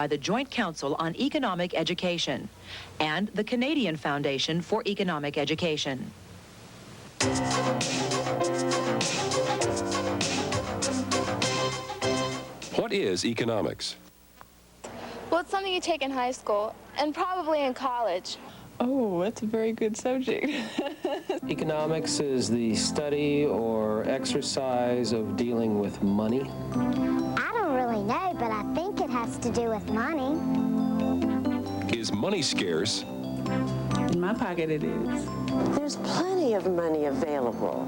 by the Joint Council on Economic Education and the Canadian Foundation for Economic Education. What is economics? Well, it's something you take in high school and probably in college. Oh, that's a very good subject. Economics is the study or exercise of dealing with money. I don't really know, but I think it has to do with money. Is money scarce? In my pocket it is. There's plenty of money available.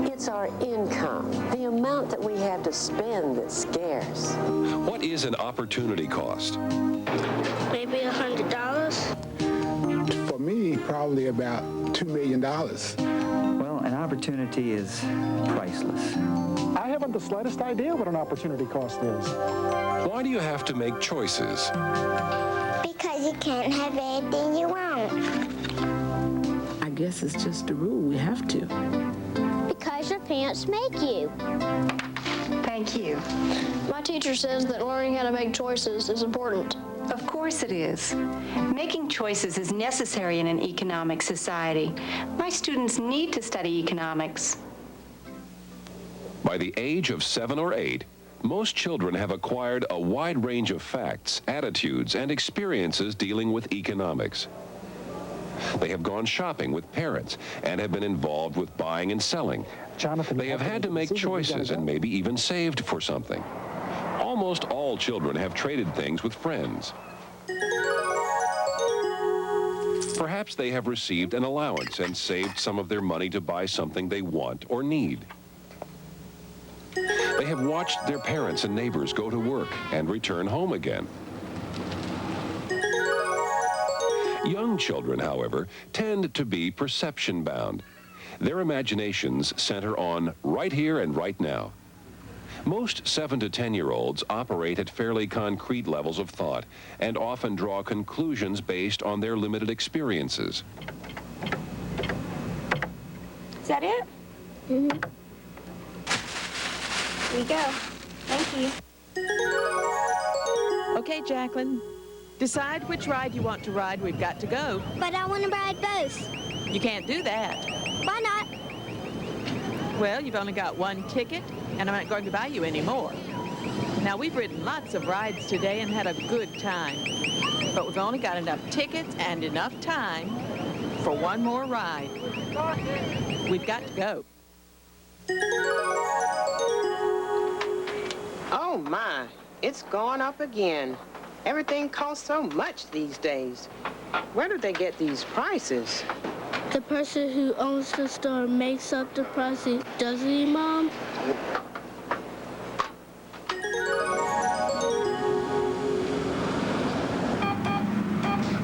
It's our income, the amount that we have to spend that's scarce. What is an opportunity cost? Maybe $100? For me, probably about $2 million. Well, an opportunity is priceless. I haven't the slightest idea what an opportunity cost is. Why do you have to make choices? Because you can't have anything you want. I guess it's just a rule. We have to. Because your parents make you. Thank you. My teacher says that learning how to make choices is important. Of course it is. Making choices is necessary in an economic society. My students need to study economics. By the age of 7 or 8, most children have acquired a wide range of facts, attitudes, and experiences dealing with economics. They have gone shopping with parents and have been involved with buying and selling. Jonathan, they have had to make choices and maybe even saved for something. Almost all children have traded things with friends. Perhaps they have received an allowance and saved some of their money to buy something they want or need. They have watched their parents and neighbors go to work and return home again. Young children, however, tend to be perception-bound. Their imaginations center on right here and right now. Most 7 to 10-year-olds operate at fairly concrete levels of thought and often draw conclusions based on their limited experiences. Is that it? Mm-hmm. Here you go. Thank you. Okay, Jacqueline. Decide which ride you want to ride. We've got to go. But I want to ride both. You can't do that. Why not? Well, you've only got one ticket, and I'm not going to buy you any more. Now, we've ridden lots of rides today and had a good time. But we've only got enough tickets and enough time for one more ride. We've got to go. Oh my, it's gone up again. Everything costs so much these days. Where do they get these prices? The person who owns the store makes up the prices, doesn't he, Mom?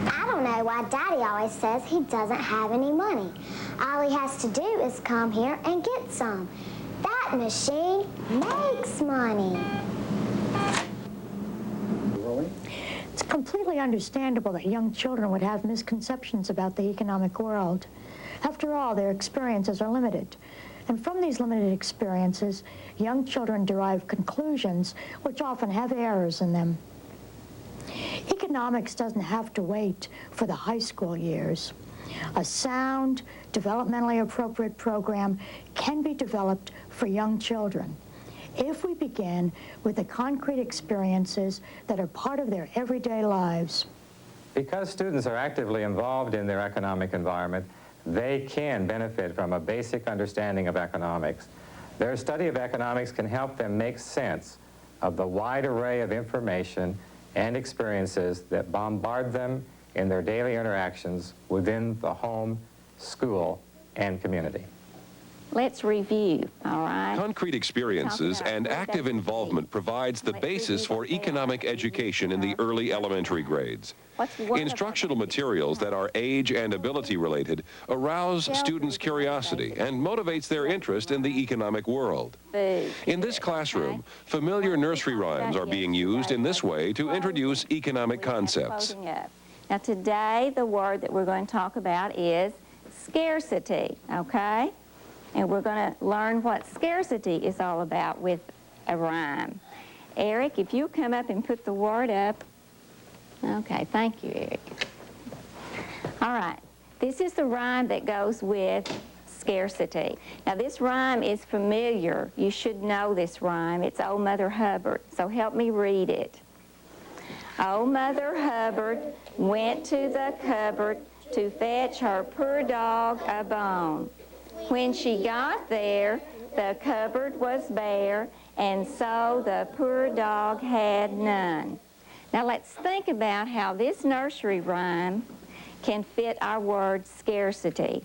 I don't know why Daddy always says he doesn't have any money. All he has to do is come here and get some. That machine makes money. It's completely understandable that young children would have misconceptions about the economic world. After all, their experiences are limited. And from these limited experiences, young children derive conclusions which often have errors in them. Economics doesn't have to wait for the high school years. A sound, developmentally appropriate program can be developed for young children if we begin with the concrete experiences that are part of their everyday lives. Because students are actively involved in their economic environment, they can benefit from a basic understanding of economics. Their study of economics can help them make sense of the wide array of information and experiences that bombard them in their daily interactions within the home, school, and community. Let's review, all right? Concrete experiences and active involvement provides the basis for economic education in the early elementary grades. Instructional materials that are age and ability related arouse students' curiosity and motivates their interest in the economic world. In this classroom, familiar nursery rhymes are being used in this way to introduce economic concepts. Now today, the word that we're going to talk about is scarcity, okay? And we're going to learn what scarcity is all about with a rhyme. Eric, if you come up and put the word up. Okay, thank you, Eric. All right, this is the rhyme that goes with scarcity. Now, this rhyme is familiar. You should know this rhyme. It's Old Mother Hubbard, so help me read it. Old Mother Hubbard went to the cupboard to fetch her poor dog a bone. When she got there, the cupboard was bare, and so the poor dog had none. Now let's think about how this nursery rhyme can fit our word scarcity.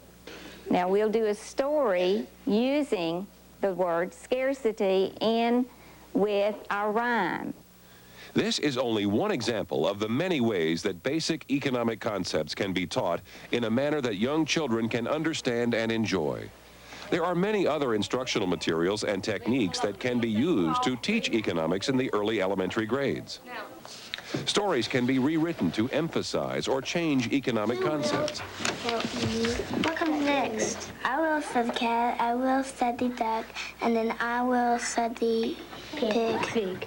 Now we'll do a story using the word scarcity in with our rhyme. This is only one example of the many ways that basic economic concepts can be taught in a manner that young children can understand and enjoy. There are many other instructional materials and techniques that can be used to teach economics in the early elementary grades. Stories can be rewritten to emphasize or change economic concepts. What comes next? I will said the cat, I will said the duck, and then I will said the pig.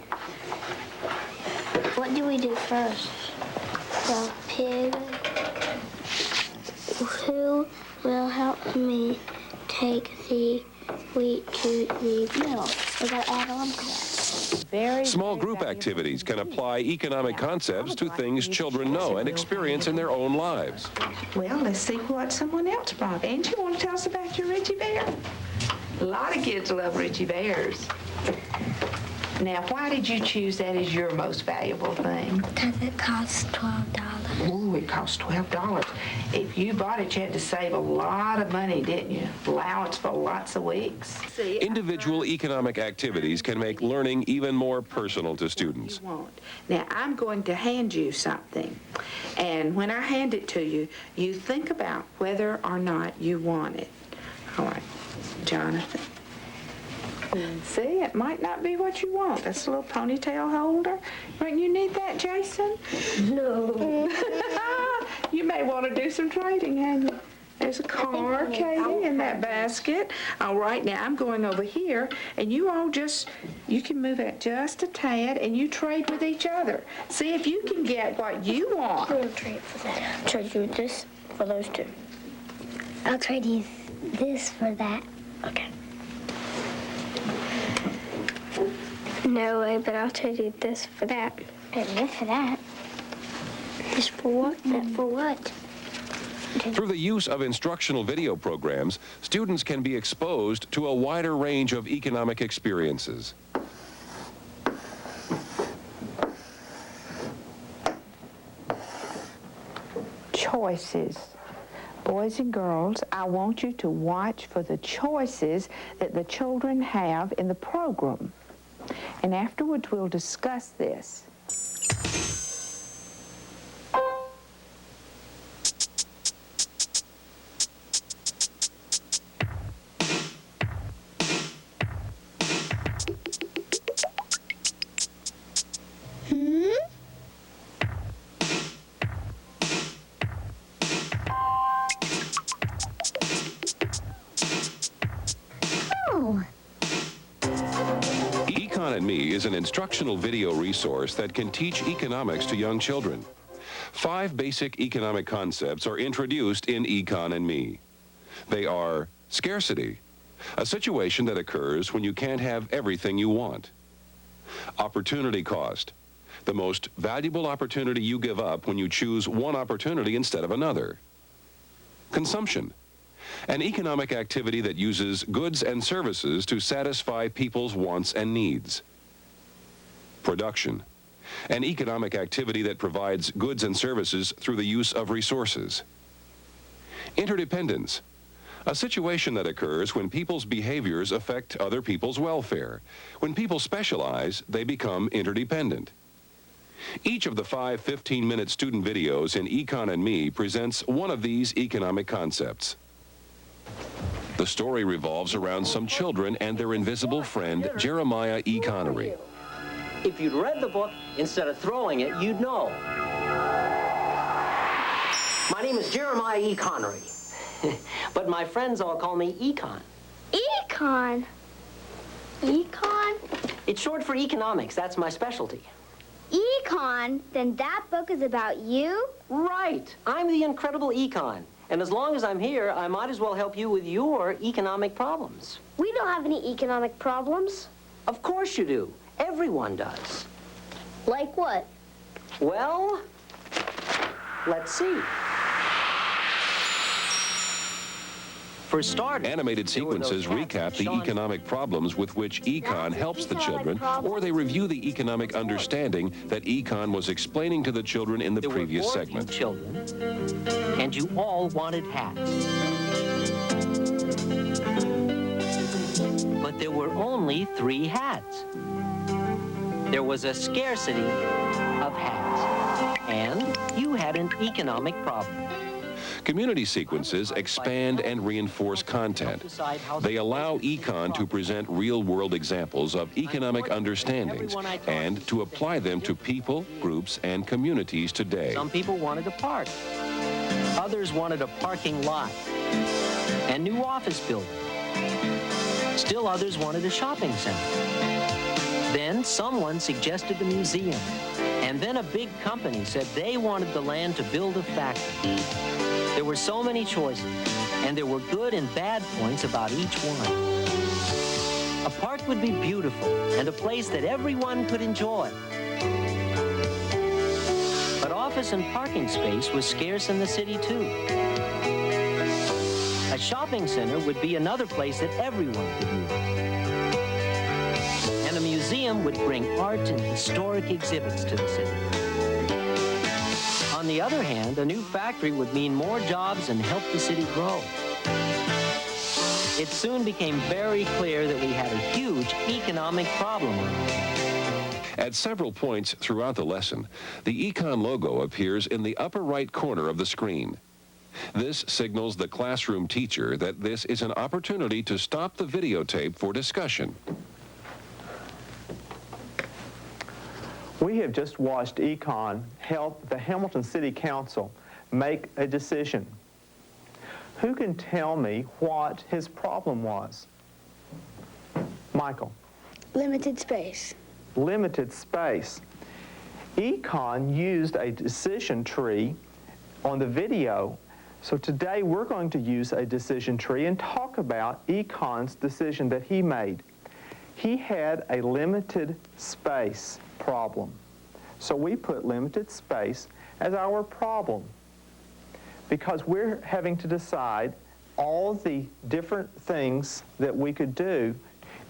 What do we do first? The pig. Who will help me take the wheat to the mill? We gotta add on to that. Small group activities can apply economic concepts to things children know and experience in their own lives. Well, let's see what someone else brought. Angie, you want to tell us about your Richie Bear? A lot of kids love Richie Bears. Now, why did you choose that as your most valuable thing? Because it costs $12. Oh, it costs $12. If you bought it, you had to save a lot of money, didn't you? Allowance for lots of weeks. Individual economic activities can make learning even more personal to students. Now, I'm going to hand you something. And when I hand it to you, you think about whether or not you want it. All right, Jonathan. See, it might not be what you want. That's a little ponytail holder. Don't you need that, Jason? No. You may want to do some trading, hadn't you? There's a car, Katie, in that basket. All right, now I'm going over here, and you all you can move it just a tad, and you trade with each other. See if you can get what you want. I'll trade for that. I'll trade you this for those two. I'll trade you this for that. Okay. No way, but I'll trade you this for that. And this for that. This for what? That for what? Through the use of instructional video programs, students can be exposed to a wider range of economic experiences. Choices. Boys and girls, I want you to watch for the choices that the children have in the program. And afterwards, we'll discuss this. Econ and Me is an instructional video resource that can teach economics to young children. 5 basic economic concepts are introduced in Econ and Me. They are scarcity, a situation that occurs when you can't have everything you want. Opportunity cost, the most valuable opportunity you give up when you choose one opportunity instead of another. Consumption, an economic activity that uses goods and services to satisfy people's wants and needs. Production, an economic activity that provides goods and services through the use of resources. Interdependence, a situation that occurs when people's behaviors affect other people's welfare. When people specialize, they become interdependent. Each of the 5 15-minute student videos in Econ and Me presents one of these economic concepts. The story revolves around some children and their invisible friend, Jeremiah E. Connery. If you'd read the book instead of throwing it, you'd know. My name is Jeremiah E. Connery, but my friends all call me Econ. Econ? Econ? It's short for economics. That's my specialty. Econ? Then that book is about you? Right. I'm the incredible Econ. And as long as I'm here, I might as well help you with your economic problems. We don't have any economic problems. Of course you do. Everyone does. Like what? Well, let's see. For starters, animated sequences recap the economic problems with which Econ helps the children, or they review the economic understanding that Econ was explaining to the children in the previous segment. Children, and you all wanted hats. But there were only 3 hats. There was a scarcity of hats, and you had an economic problem. Community sequences expand and reinforce content. They allow Econ to present real-world examples of economic understandings and to apply them to people, groups, and communities today. Some people wanted a park. Others wanted a parking lot and new office buildings. Still others wanted a shopping center. Then someone suggested a museum. And then a big company said they wanted the land to build a factory. There were so many choices, and there were good and bad points about each one. A park would be beautiful and a place that everyone could enjoy. But office and parking space was scarce in the city, too. A shopping center would be another place that everyone could use. And a museum would bring art and historic exhibits to the city. On the other hand, a new factory would mean more jobs and help the city grow. It soon became very clear that we had a huge economic problem. At several points throughout the lesson, the Econ logo appears in the upper right corner of the screen. This signals the classroom teacher that this is an opportunity to stop the videotape for discussion. We have just watched Econ help the Hamilton City Council make a decision. Who can tell me what his problem was? Michael. Limited space. Limited space. Econ used a decision tree on the video, so today we're going to use a decision tree and talk about Econ's decision that he made. He had a limited space problem. So we put limited space as our problem because we're having to decide all the different things that we could do.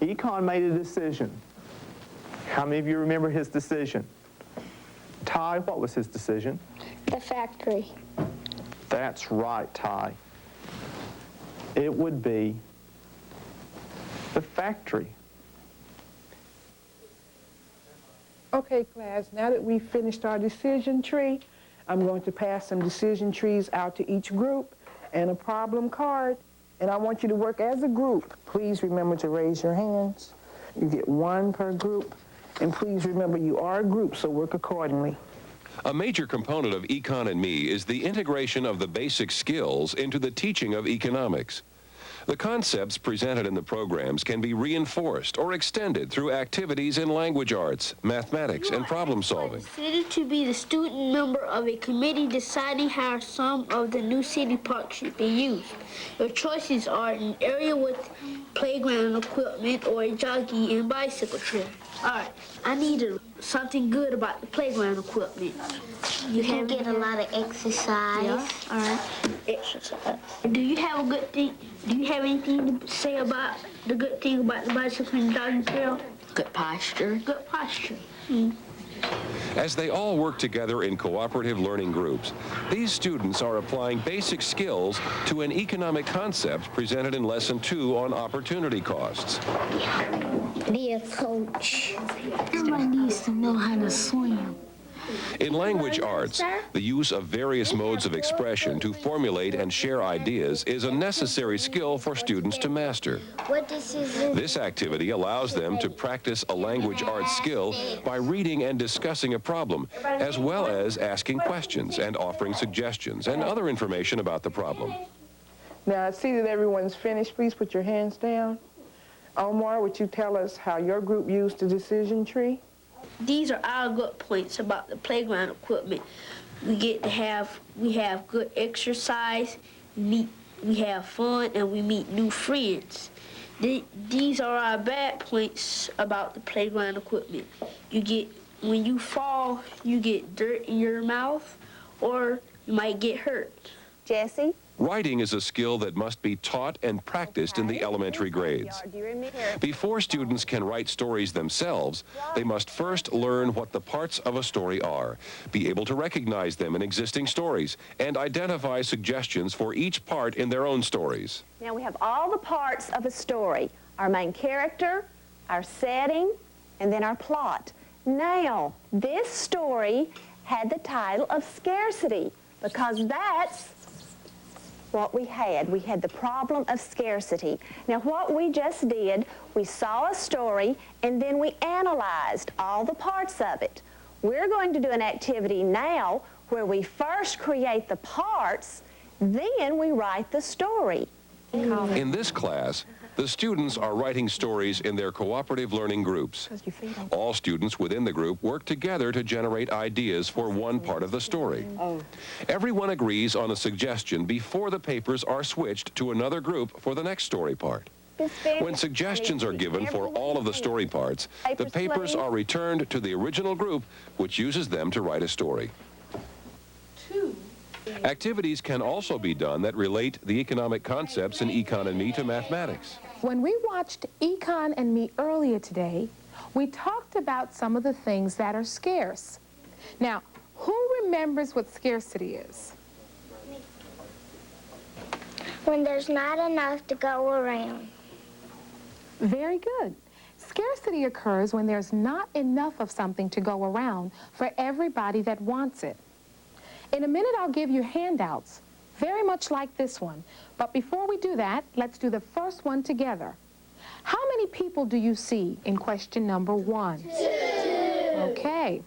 Econ made a decision. How many of you remember his decision? Ty, what was his decision? The factory. That's right, Ty. It would be the factory. Okay, class, now that we've finished our decision tree, I'm going to pass some decision trees out to each group and a problem card, and I want you to work as a group. Please remember to raise your hands. You get 1 per group, and please remember you are a group, so work accordingly. A major component of Econ and Me is the integration of the basic skills into the teaching of economics. The concepts presented in the programs can be reinforced or extended through activities in language arts, mathematics, and problem solving. Considered to be the student member of a committee deciding how some of the new city parks should be used. Your choices are an area with playground equipment or a jockey and bicycle trail. All right, I need something good about the playground equipment. You can get a lot of exercise. Yeah, all right, exercise. Do you have a good thing? Do you have anything to say about the good thing about the bicycle and jogging trail? Good posture. Good posture. As they all work together in cooperative learning groups, these students are applying basic skills to an economic concept presented in Lesson 2 on opportunity costs. Dear Coach, everybody needs to know how to swim. In language arts, the use of various modes of expression to formulate and share ideas is a necessary skill for students to master. This activity allows them to practice a language arts skill by reading and discussing a problem, as well as asking questions and offering suggestions and other information about the problem. Now, I see that everyone's finished. Please put your hands down. Omar, would you tell us how your group used the decision tree? These are our good points about the playground equipment. We have good exercise, we have fun, and we meet new friends. These are our bad points about the playground equipment. When you fall, you get dirt in your mouth, or you might get hurt. Jesse? Writing is a skill that must be taught and practiced in the elementary grades. Before students can write stories themselves, they must first learn what the parts of a story are, be able to recognize them in existing stories, and identify suggestions for each part in their own stories. Now we have all the parts of a story: our main character, our setting, and then our plot. Now, this story had the title of Scarcity because that's what we had. We had the problem of scarcity. Now, what we just did, we saw a story and then we analyzed all the parts of it. We're going to do an activity now where we first create the parts, then we write the story. In this class, the students are writing stories in their cooperative learning groups. All students within the group work together to generate ideas for one part of the story. Everyone agrees on a suggestion before the papers are switched to another group for the next story part. When suggestions are given for all of the story parts, the papers are returned to the original group, which uses them to write a story. Activities can also be done that relate the economic concepts in Econ and Me to mathematics. When we watched Econ and Me earlier today, we talked about some of the things that are scarce. Now, who remembers what scarcity is? When there's not enough to go around. Very good. Scarcity occurs when there's not enough of something to go around for everybody that wants it. In a minute, I'll give you handouts, very much like this one. But before we do that, let's do the first one together. How many people do you see in question number 1? 2. Okay.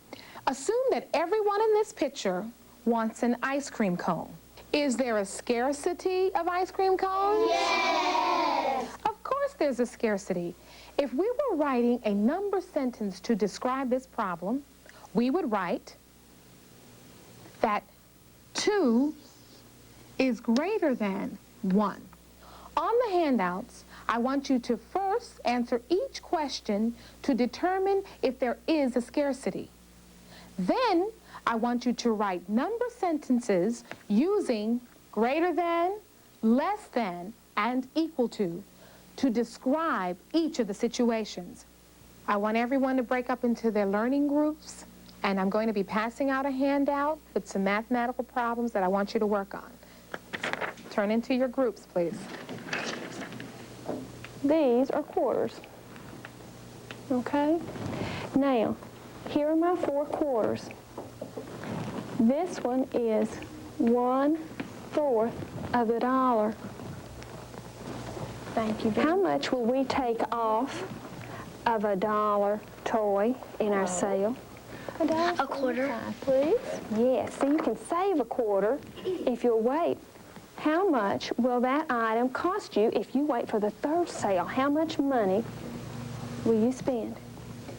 Assume that everyone in this picture wants an ice cream cone. Is there a scarcity of ice cream cones? Yes! Of course there's a scarcity. If we were writing a number sentence to describe this problem, we would write that 2 is greater than 1. On the handouts, I want you to first answer each question to determine if there is a scarcity. Then, I want you to write number sentences using greater than, less than, and equal to describe each of the situations. I want everyone to break up into their learning groups, and I'm going to be passing out a handout with some mathematical problems that I want you to work on. Turn into your groups, please. These are quarters. Okay? Now, here are my 4 quarters. This one is 1/4 of a dollar. Thank you. How much will we take off of a dollar toy in our sale? A quarter. Please? Yes, so you can save a quarter if you'll wait. How much will that item cost you if you wait for the 3rd sale? How much money will you spend?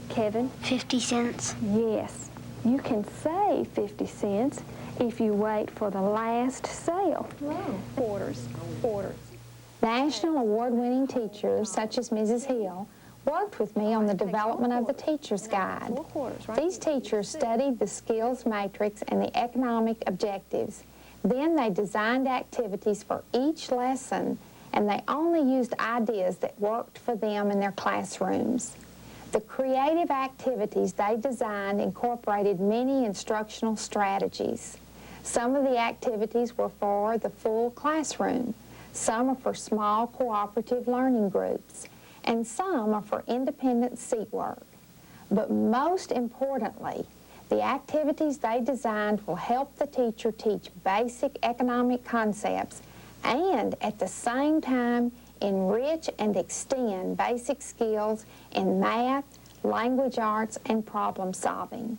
Kevin? 50 cents. Yes, you can save 50 cents if you wait for the last sale. Wow. Quarters. National award-winning teachers such as Mrs. Hill worked with me on the development of the Teacher's Guide. These teachers studied the skills matrix and the economic objectives. Then they designed activities for each lesson, and they only used ideas that worked for them in their classrooms. The creative activities they designed incorporated many instructional strategies. Some of the activities were for the full classroom, some are for small cooperative learning groups, and some are for independent seat work. But most importantly, the activities they designed will help the teacher teach basic economic concepts and at the same time enrich and extend basic skills in math, language arts, and problem solving.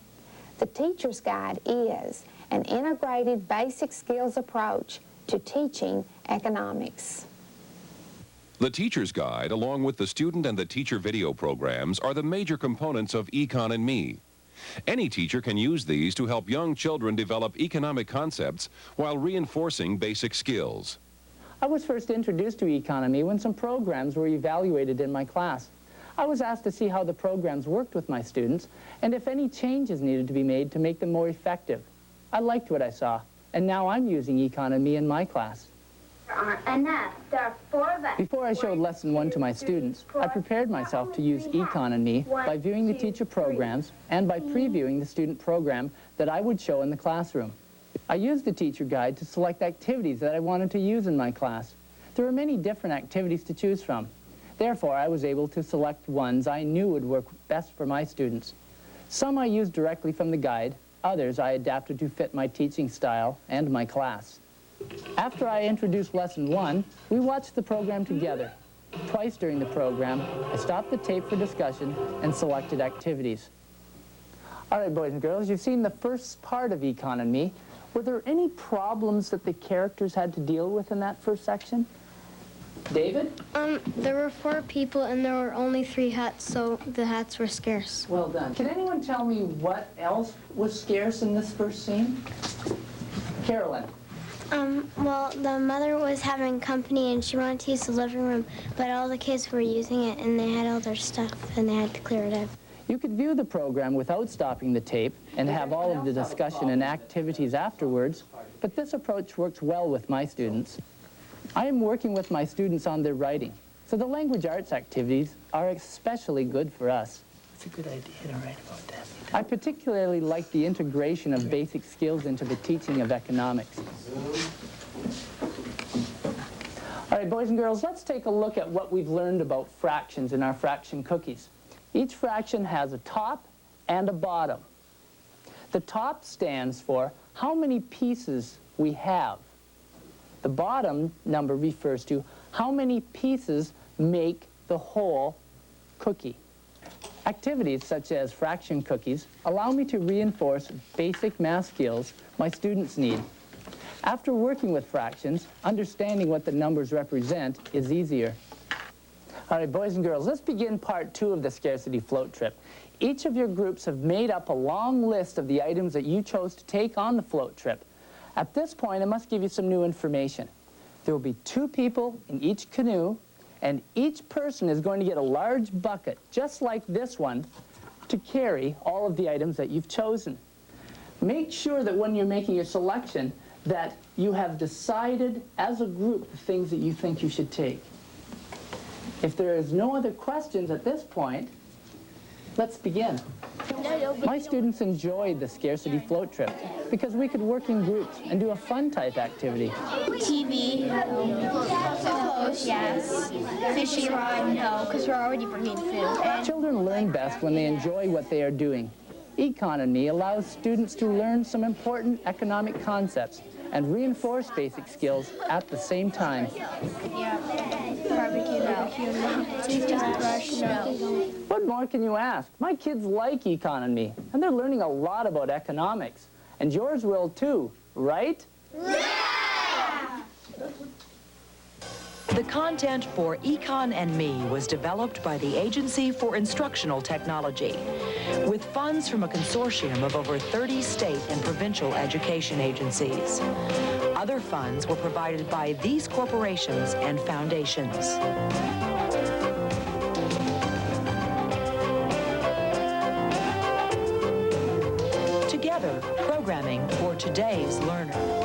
The Teacher's Guide is an integrated basic skills approach to teaching economics. The Teacher's Guide, along with the student and the teacher video programs, are the major components of Econ and Me. Any teacher can use these to help young children develop economic concepts while reinforcing basic skills. I was first introduced to economy when some programs were evaluated in my class. I was asked to see how the programs worked with my students and if any changes needed to be made to make them more effective. I liked what I saw, and now I'm using economy in my class. There aren't enough. There are 4 of us. Before I showed lesson 1 to my students, I prepared myself to use economy by viewing the teacher programs and by previewing the student program that I would show in the classroom. I used the teacher guide to select activities that I wanted to use in my class. There were many different activities to choose from. Therefore, I was able to select ones I knew would work best for my students. Some I used directly from the guide, others I adapted to fit my teaching style and my class. After I introduced lesson 1, we watched the program together. Twice during the program, I stopped the tape for discussion and selected activities. All right, boys and girls, you've seen the first part of economy. Were there any problems that the characters had to deal with in that first section? David? There were 4 people and there were only 3 hats, so the hats were scarce. Well done. Can anyone tell me what else was scarce in this first scene? Carolyn? Well, the mother was having company and she wanted to use the living room, but all the kids were using it and they had all their stuff and they had to clear it out. You could view the program without stopping the tape and have all of the discussion and activities afterwards, but this approach works well with my students. I am working with my students on their writing, so the language arts activities are especially good for us. It's a good idea to write about that. I particularly like the integration of basic skills into the teaching of economics. All right, boys and girls, let's take a look at what we've learned about fractions in our fraction cookies. Each fraction has a top and a bottom. The top stands for how many pieces we have. The bottom number refers to how many pieces make the whole cookie. Activities such as fraction cookies allow me to reinforce basic math skills my students need. After working with fractions, understanding what the numbers represent is easier. All right, boys and girls, let's begin part 2 of the scarcity float trip. Each of your groups have made up a long list of the items that you chose to take on the float trip. At this point, I must give you some new information. There will be 2 people in each canoe, and each person is going to get a large bucket, just like this one, to carry all of the items that you've chosen. Make sure that when you're making your selection that you have decided as a group the things that you think you should take. If there is no other questions at this point, let's begin. My students enjoyed the scarcity float trip because we could work in groups and do a fun type activity. TV, clothes, yes. Fishing rod, no, because we're already bringing food. Children learn best when they enjoy what they are doing. Economy allows students to learn some important economic concepts and reinforce basic skills at the same time. Yeah, barbecue, no. Toothbrush, no. What more can you ask? My kids like economy, and they're learning a lot about economics. And yours will too, right? Yeah! The content for Econ and Me was developed by the Agency for Instructional Technology with funds from a consortium of over 30 state and provincial education agencies. Other funds were provided by these corporations and foundations. Together, programming for today's learner.